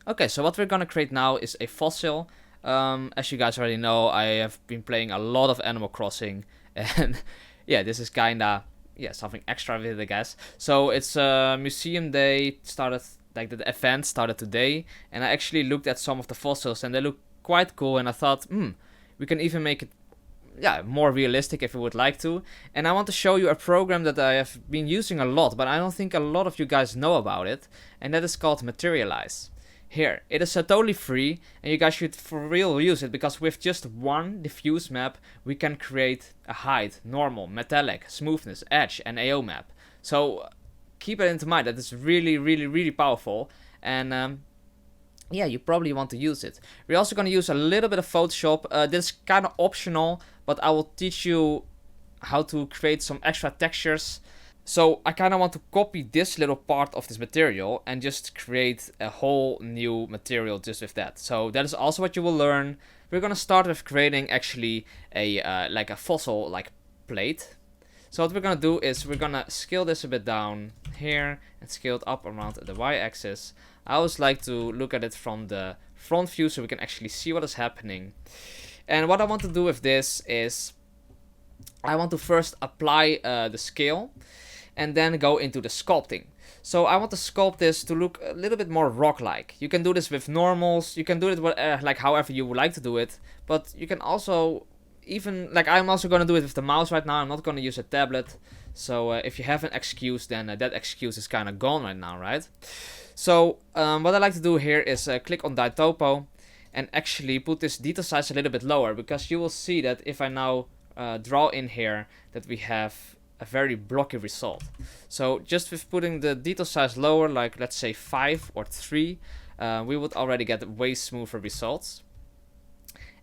Okay, so what we're gonna create now is a fossil. As you guys already know, I have been playing a lot of Animal Crossing, and yeah, this is kinda something extra with it, I guess. So it's museum day started, like the event started today, and I actually looked at some of the fossils, and they look quite cool. And I thought, we can even make it more realistic if you would like to. And I want to show you a program that I have been using a lot, but I don't think a lot of you guys know about it, and that is called Materialise. Here, it is totally free, and you guys should for real use it, because with just one diffuse map, we can create a height, normal, metallic, smoothness, edge, and AO map. So keep it into mind, that is really, really, really powerful, and yeah, you probably want to use it. We're also going to use a little bit of Photoshop. This is kind of optional, but I will teach you how to create some extra textures. So I kind of want to copy this little part of this material and just create a whole new material just with that. So that is also what you will learn. We're going to start with creating actually a like a fossil like plate. So what we're going to do is we're going to scale this a bit down here and scale it up around the y-axis. I always like to look at it from the front view so we can actually see what is happening. And what I want to do with this is I want to first apply the scale and then go into the sculpting. So I want to sculpt this to look a little bit more rock-like. You can do this with normals, you can do it with, like however you would like to do it, but you can also even, like I'm also going to do it with the mouse right now. I'm not going to use a tablet. So if you have an excuse, then that excuse is kind of gone right now, right? So what I like to do here is click on Die Topo and actually put this detail size a little bit lower, because you will see that if I now draw in here that we have a very blocky result. So just with putting the detail size lower, like let's say 5 or 3, we would already get way smoother results.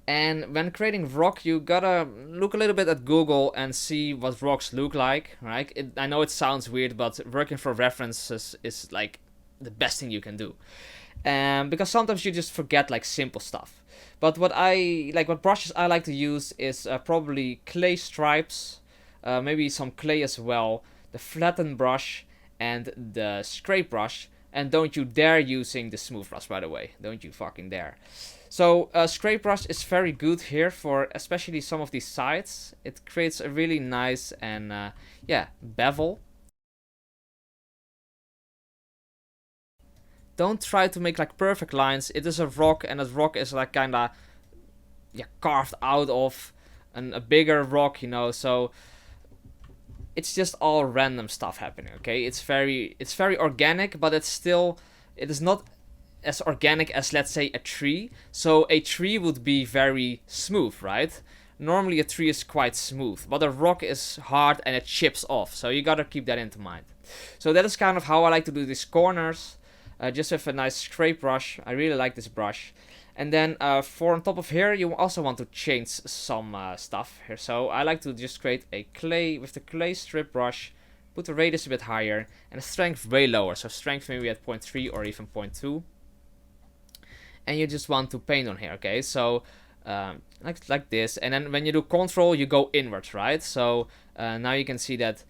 And when creating rock, you gotta look a little bit at Google and see what rocks look like, right? I know it sounds weird, but working for references is like the best thing you can do. Because sometimes you just forget like simple stuff. But what brushes I like to use is probably clay stripes, maybe some clay as well, the flatten brush, and the scrape brush. And don't you dare using the smooth brush, by the way. Don't you fucking dare. So scrape brush is very good here for especially some of these sides. It creates a really nice and bevel. Don't try to make like perfect lines. It is a rock, and that rock is like kinda carved out of a bigger rock, you know. So it's just all random stuff happening. Okay, it's very organic, but it is not as organic as, let's say, a tree. So a tree would be very smooth, right? Normally a tree is quite smooth, but a rock is hard and it chips off. So you gotta keep that into mind. So that is kind of how I like to do these corners, just with a nice scrape brush. I really like this brush. And then for on top of here, you also want to change some stuff here. So I like to just create a clay with the clay strip brush, put the radius a bit higher and the strength way lower. So strength maybe at 0.3 or even 0.2. And you just want to paint on here, okay? So like this. And then when you do control, you go inwards, right? So now you can see that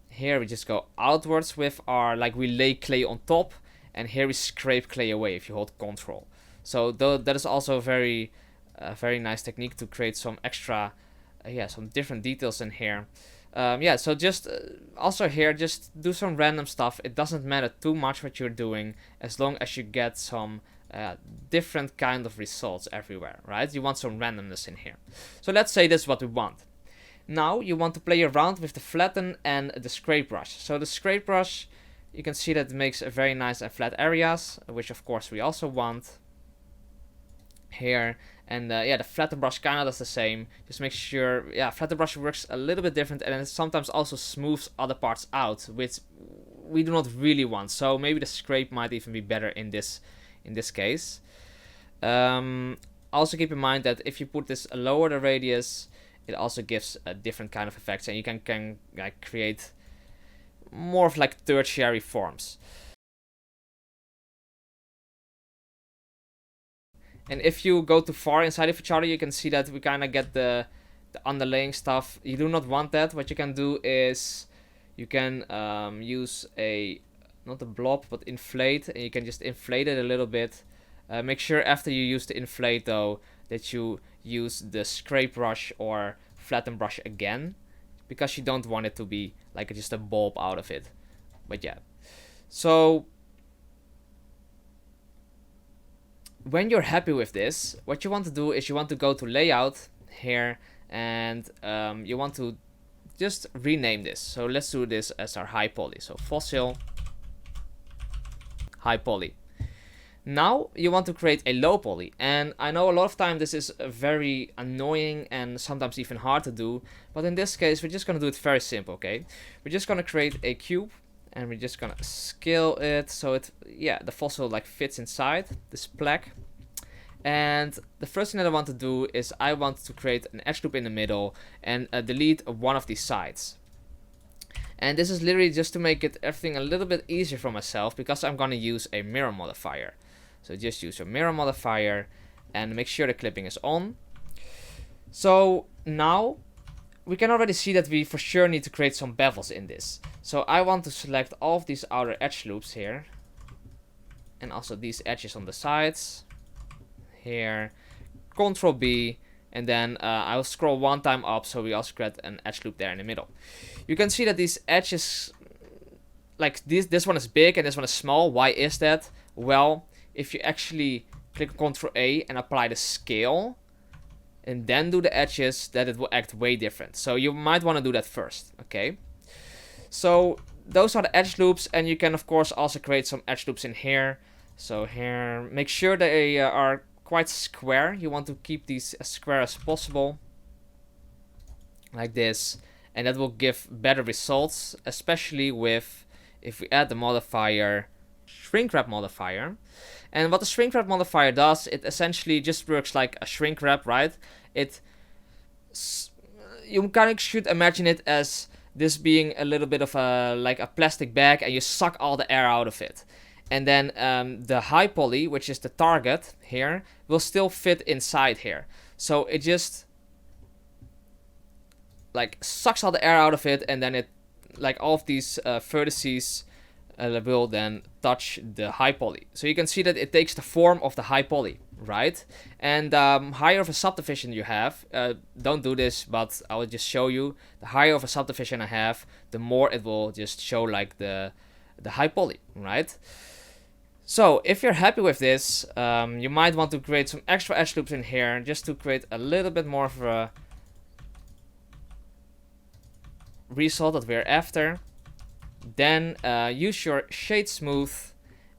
here we just go outwards with our, like we lay clay on top, and here we scrape clay away if you hold control. So that is also a very nice technique to create some extra, some different details in here. So just also here, just do some random stuff. It doesn't matter too much what you're doing, as long as you get some different kind of results everywhere, right? You want some randomness in here. So let's say this is what we want. Now you want to play around with the flatten and the scrape brush. So the scrape brush, you can see that it makes a very nice and flat areas, which of course we also want here. And the flatten brush kind of does the same. Just make sure, flatten brush works a little bit different, and it sometimes also smooths other parts out, which we do not really want. So maybe the scrape might even be better in this case. Also keep in mind that if you put this lower the radius, it also gives a different kind of effects, and you can like create more of like tertiary forms. And if you go too far inside of each other, you can see that we kind of get the underlaying stuff. You do not want that. What you can do is you can use a not a blob, but inflate, and you can just inflate it a little bit. Make sure after you use the inflate though that you use the scrape brush or flatten brush again, because you don't want it to be like just a bulb out of it. But yeah, so when you're happy with this, what you want to do is you want to go to layout here, and you want to just rename this. So let's do this as our high poly. So fossil high poly. Now you want to create a low poly, and I know a lot of time this is very annoying and sometimes even hard to do, but in this case we're just gonna do it very simple. Okay, we're just gonna create a cube, and we're just gonna scale it so it, yeah, the fossil like fits inside this plaque. And the first thing that I want to do is I want to create an edge loop in the middle and delete one of these sides. And this is literally just to make it everything a little bit easier for myself, because I'm gonna use a mirror modifier. So just use your mirror modifier and make sure the clipping is on. So now we can already see that we for sure need to create some bevels in this. So I want to select all of these outer edge loops here, and also these edges on the sides here. Control B, and then I'll scroll one time up so we also create an edge loop there in the middle. You can see that these edges, like this one is big and this one is small. Why is that? Well, if you actually click Ctrl A and apply the scale and then do the edges, that it will act way different. So you might want to do that first, okay? So those are the edge loops, and you can of course also create some edge loops in here. So here, make sure they are quite square. You want to keep these as square as possible, like this, and that will give better results, especially with if we add the modifier shrink wrap modifier. And what the shrink wrap modifier does, it essentially just works like a shrink wrap, right? You kind of should imagine it as this being a little bit of a like a plastic bag, and you suck all the air out of it. And then the high poly, which is the target here, will still fit inside here. So it just like sucks all the air out of it, and then it, like all of these vertices will then touch the high poly. So you can see that it takes the form of the high poly, right? And higher of a subdivision you have, don't do this, but I will just show you. The higher of a subdivision I have, the more it will just show like the high poly, right? So if you're happy with this, you might want to create some extra edge loops in here just to create a little bit more of a result that we're after. Then use your shade smooth,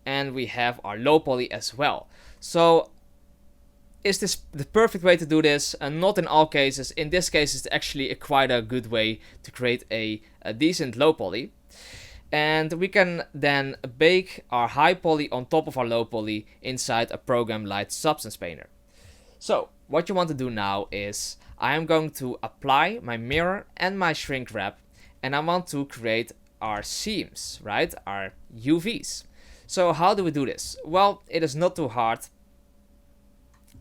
and we have our low poly as well. So is this the perfect way to do this? Not in all cases. In this case, it's actually quite a good way to create a decent low poly. And we can then bake our high poly on top of our low poly inside a program like Substance Painter. So what you want to do now is I am going to apply my mirror and my shrink wrap, and I want to create our seams, right? Our UVs. So how do we do this? Well, it is not too hard.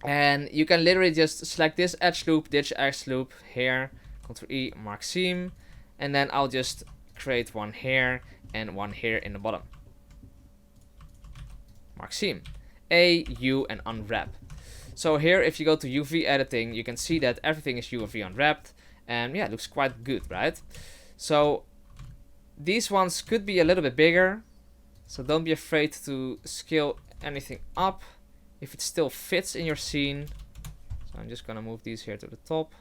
And you can literally just select this edge loop, this edge loop here, Ctrl E, mark seam, and then I'll just create one here and one here in the bottom. Mark seam, A, U, and unwrap. So here, if you go to UV editing, you can see that everything is UV unwrapped, and yeah, it looks quite good, right? So these ones could be a little bit bigger, so don't be afraid to scale anything up if it still fits in your scene. So I'm just gonna move these here to the top.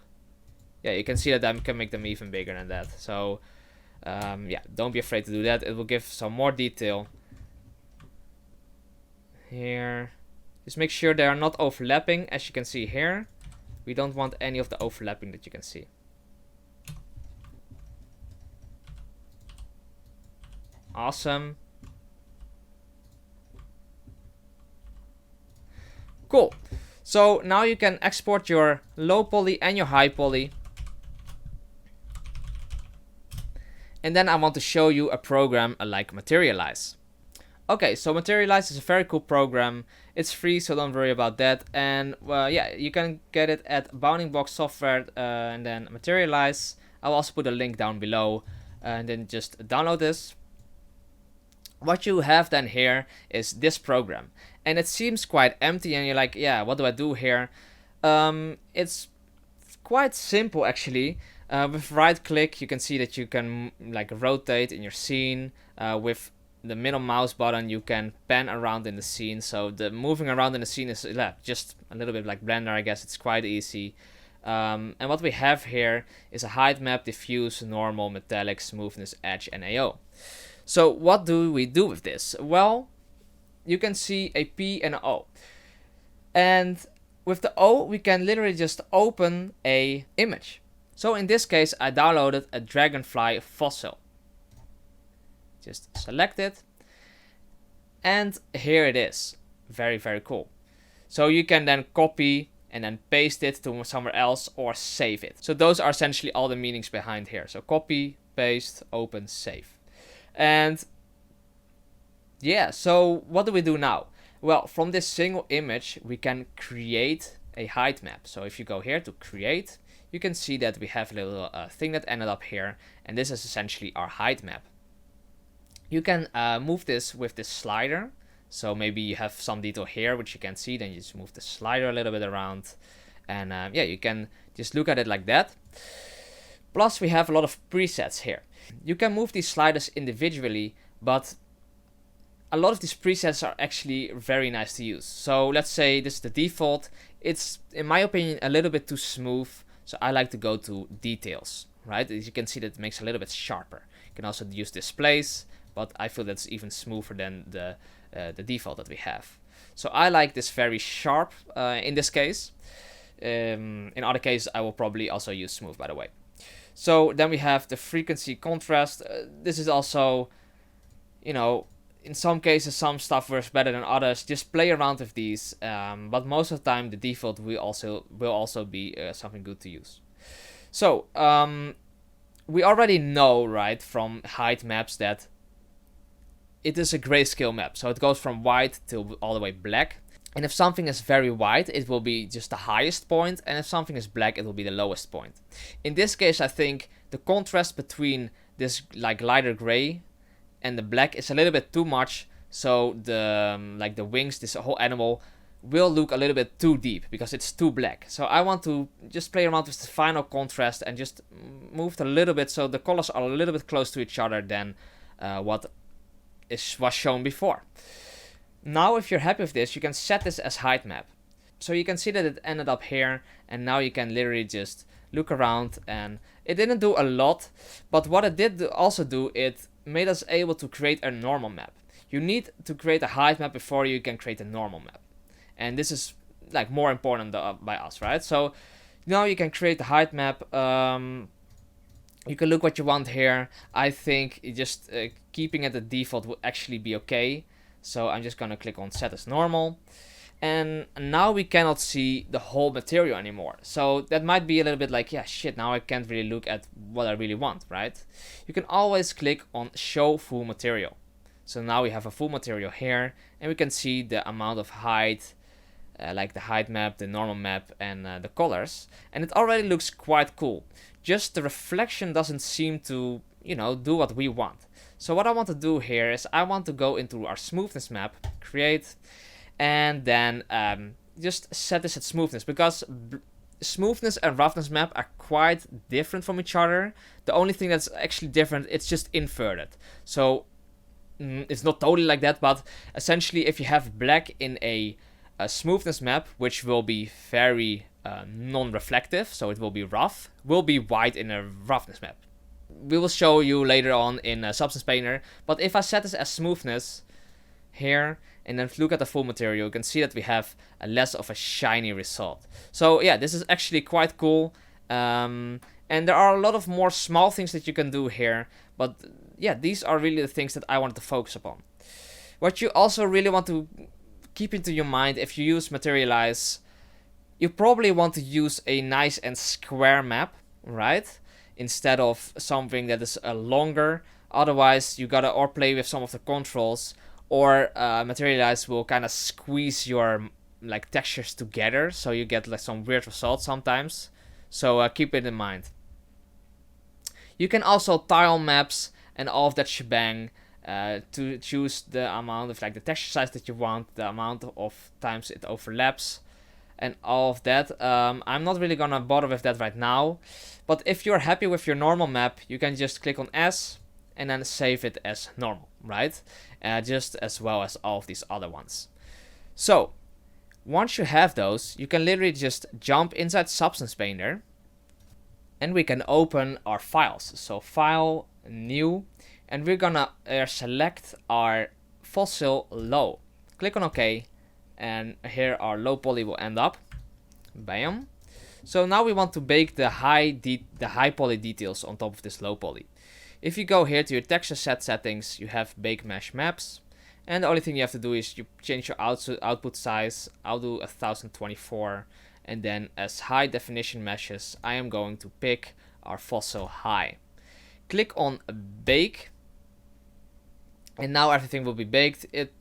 Yeah, you can see that I can make them even bigger than that. So yeah, don't be afraid to do that. It will give some more detail. Here, just make sure they are not overlapping, as you can see here. We don't want any of the overlapping that you can see. Awesome. Cool. So now you can export your low poly and your high poly. And then I want to show you a program like Materialise. Okay, so Materialise is a very cool program. It's free, so don't worry about that. And well, yeah, you can get it at Bounding Box Software and then Materialise. I'll also put a link down below, and then just download this. What you have then here is this program, and it seems quite empty, and you're like, yeah, what do I do here? It's quite simple actually. With right click you can see that you can like rotate in your scene. With the middle mouse button you can pan around in the scene, so the moving around in the scene is just a little bit like Blender, I guess. It's quite easy. And what we have here is a height map, diffuse, normal, metallic, smoothness, edge, and AO. So what do we do with this? Well, you can see a P and an O, and with the O we can literally just open a image. So in this case I downloaded a dragonfly fossil. Just select it, and here it is. Very, very cool. So you can then copy and then paste it to somewhere else or save it. So those are essentially all the meanings behind here. So copy, paste, open, save. And yeah, so what do we do now? Well, from this single image we can create a height map. So if you go here to create, you can see that we have a little thing that ended up here, and this is essentially our height map. You can move this with this slider. So maybe you have some detail here which you can see, then you just move the slider a little bit around, and yeah, you can just look at it like that. Plus we have a lot of presets here. You can move these sliders individually, but a lot of these presets are actually very nice to use. So let's say this is the default. It's, in my opinion, a little bit too smooth, so I like to go to details, right? As you can see, that makes it a little bit sharper. You can also use displays, but I feel that's even smoother than the default that we have. So I like this very sharp in this case. In other cases I will probably also use smooth, by the way. So then we have the frequency contrast. This is also, you know, in some cases some stuff works better than others. Just play around with these, but most of the time the default will also be something good to use. So we already know, right, from height maps that it is a grayscale map, so it goes from white till all the way black. And if something is very white, it will be just the highest point, and if something is black, it will be the lowest point. In this case, I think the contrast between this like lighter gray and the black is a little bit too much, so the like the wings, this whole animal, will look a little bit too deep because it's too black. So I want to just play around with the final contrast and just move it a little bit so the colors are a little bit close to each other than what was shown before. Now if you're happy with this, you can set this as height map. So you can see that it ended up here, and now you can literally just look around, and it didn't do a lot, but what it did also do, it made us able to create a normal map. You need to create a height map before you can create a normal map, and this is like more important by us, right? So now you can create the height map. You can look what you want here. I think just keeping it at default would actually be okay. So I'm just gonna click on set as normal, and now we cannot see the whole material anymore. So that might be a little bit like, yeah, shit, now I can't really look at what I really want, right? You can always click on show full material. So now we have a full material here, and we can see the amount of height, like the height map, the normal map, and the colors, and it already looks quite cool. Just the reflection doesn't seem to, you know, do what we want. So what I want to do here is I want to go into our smoothness map, create, and then just set this at smoothness, because smoothness and roughness map are quite different from each other. The only thing that's actually different, it's just inverted. So it's not totally like that, but essentially if you have black in a smoothness map, which will be very non-reflective, so it will be rough, will be white in a roughness map. We will show you later on in Substance Painter, but if I set this as smoothness here and then look at the full material, you can see that we have a less of a shiny result. So yeah, this is actually quite cool, and there are a lot of more small things that you can do here, but yeah, these are really the things that I wanted to focus upon. What you also really want to keep into your mind if you use Materialise, you probably want to use a nice and square map, right? Instead of something that is longer. Otherwise you gotta or play with some of the controls, or Materialise will kind of squeeze your like textures together, so you get like some weird results sometimes. So keep it in mind. You can also tile maps and all of that shebang to choose the amount of like the texture size that you want, the amount of times it overlaps, and all of that. I'm not really gonna bother with that right now, but if you're happy with your normal map, you can just click on S and then save it as normal, right? Just as well as all of these other ones. So once you have those, you can literally just jump inside Substance Painter and we can open our files. So File, New, and we're gonna select our fossil low. Click on OK, and here our low poly will end up. Bam. So now we want to bake the high poly details on top of this low poly. If you go here to your texture set settings, you have Bake Mesh Maps. And the only thing you have to do is you change your output size. I'll do 1024. And then as high definition meshes, I am going to pick our fossil high. Click on Bake. And now everything will be baked. It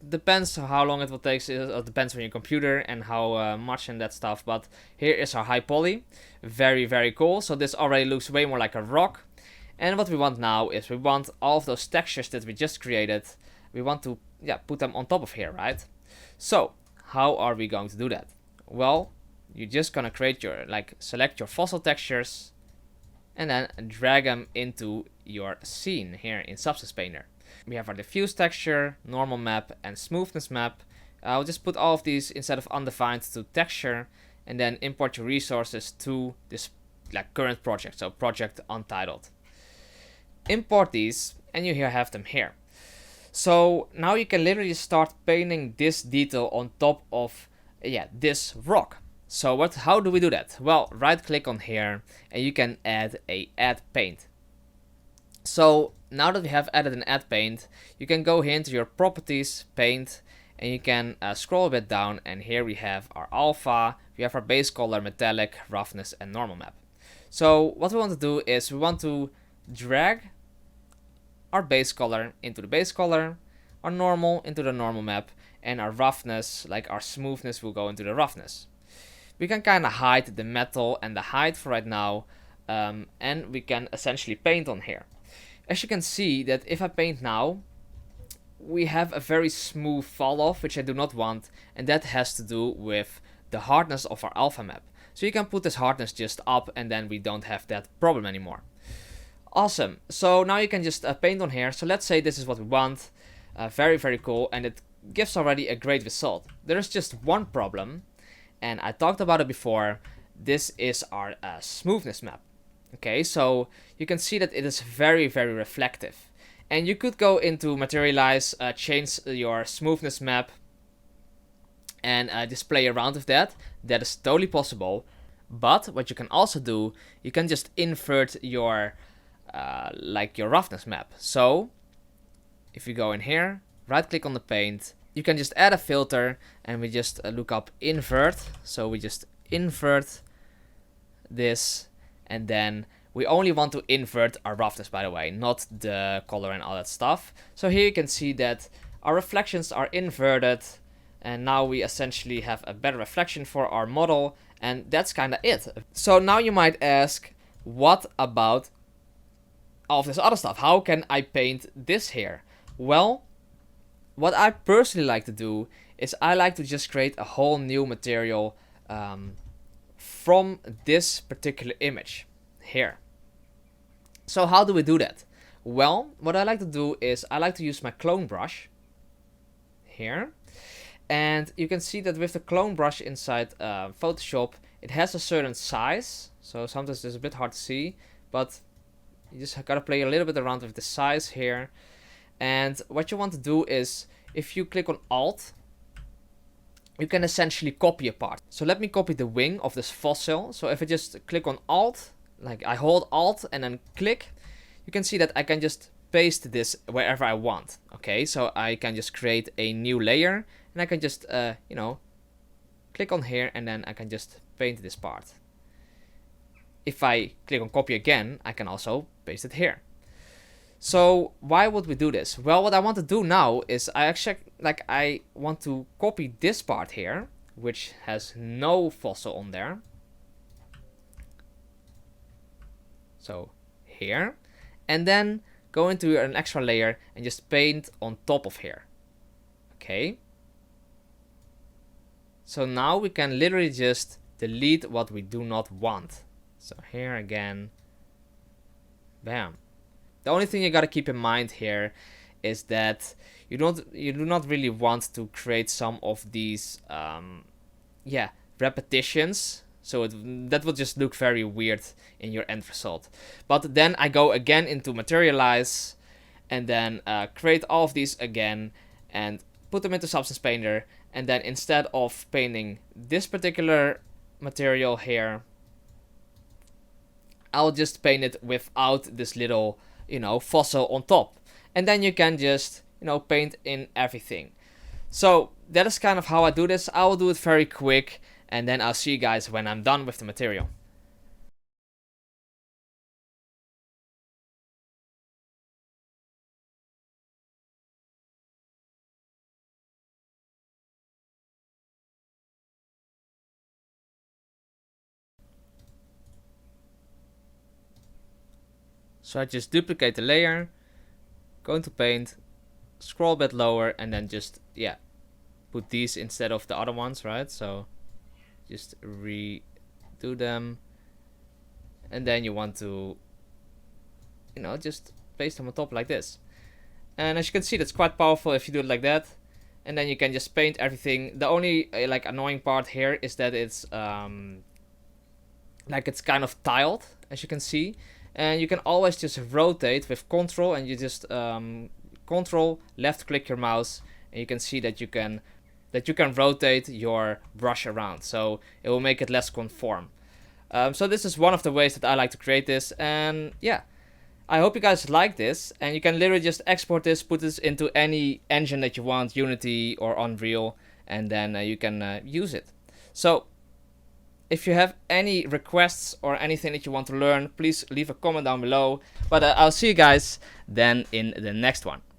depends how long it will take. It depends on your computer and how much and that stuff. But here is our high poly. Very, very cool. So this already looks way more like a rock. And what we want now is we want all of those textures that we just created. We want to put them on top of here, right? So how are we going to do that? Well, you're just gonna create your select your fossil textures and then drag them into your scene here in Substance Painter. We have our diffuse texture, normal map, and smoothness map. I'll just put all of these instead of undefined to texture, and then import your resources to this current project, so project untitled. Import these, and you here have them here. So now you can literally start painting this detail on top of this rock. So how do we do that? Well, right click on here and you can add paint. So now that we have added an add paint, you can go here into your properties, paint, and you can scroll a bit down, and here we have our alpha, we have our base color, metallic, roughness, and normal map. So what we want to do is we want to drag our base color into the base color, our normal into the normal map, and our roughness, like our smoothness, will go into the roughness. We can kind of hide the metal and the height for right now, and we can essentially paint on here. As you can see that if I paint now, we have a very smooth fall off, which I do not want, and that has to do with the hardness of our alpha map. So you can put this hardness just up, and then we don't have that problem anymore. Awesome. So now you can just paint on here. So let's say this is what we want. Very, very cool, and it gives already a great result. There is just one problem, and I talked about it before. This is our smoothness map. Okay, so you can see that it is very, very reflective. And you could go into Materialise, change your smoothness map, and just play around with that. That is totally possible. But what you can also do, you can just invert your your roughness map. So if you go in here, right click on the paint, you can just add a filter, and we just look up invert. So we just invert this, and then we only want to invert our roughness, by the way, not the color and all that stuff. So here you can see that our reflections are inverted, and now we essentially have a better reflection for our model, and that's kind of it. So now you might ask, what about all of this other stuff? How can I paint this here? Well, what I personally like to do is I like to just create a whole new material from this particular image here. So how do we do that? Well, what I like to do is I like to use my clone brush here, and you can see that with the clone brush inside Photoshop, it has a certain size, so sometimes it's a bit hard to see, but you just gotta play a little bit around with the size here. And what you want to do is, if you click on Alt, you can essentially copy a part. So let me copy the wing of this fossil. So if I just click on Alt, I hold Alt and then click, you can see that I can just paste this wherever I want. Okay, so I can just create a new layer, and I can just, click on here, and then I can just paint this part. If I click on copy again, I can also paste it here. So why would we do this? Well, what I want to do now is I want to copy this part here, which has no fossil on there. So here, and then go into an extra layer and just paint on top of here. Okay. So now we can literally just delete what we do not want. So here again, bam. The only thing you gotta keep in mind here is that you do not really want to create some of these repetitions. So that will just look very weird in your end result. But then I go again into Materialise and then create all of these again and put them into Substance Painter. And then instead of painting this particular material here, I'll just paint it without this little, fossil on top. And then you can just, paint in everything. So that is kind of how I do this. I will do it very quick, and then I'll see you guys when I'm done with the material. So I just duplicate the layer, go into paint, scroll a bit lower, and then just, put these instead of the other ones, right? So just redo them. And then you want to, just paste them on top like this. And as you can see, that's quite powerful if you do it like that. And then you can just paint everything. The only annoying part here is that it's it's kind of tiled, as you can see. And you can always just rotate with Control, and you just Control left click your mouse, and you can see that you can rotate your brush around, so it will make it less conform. So this is one of the ways that I like to create this, and yeah, I hope you guys like this. And you can literally just export this, put this into any engine that you want, Unity or Unreal, and then you can use it. So if you have any requests or anything that you want to learn, please leave a comment down below. But I'll see you guys then in the next one.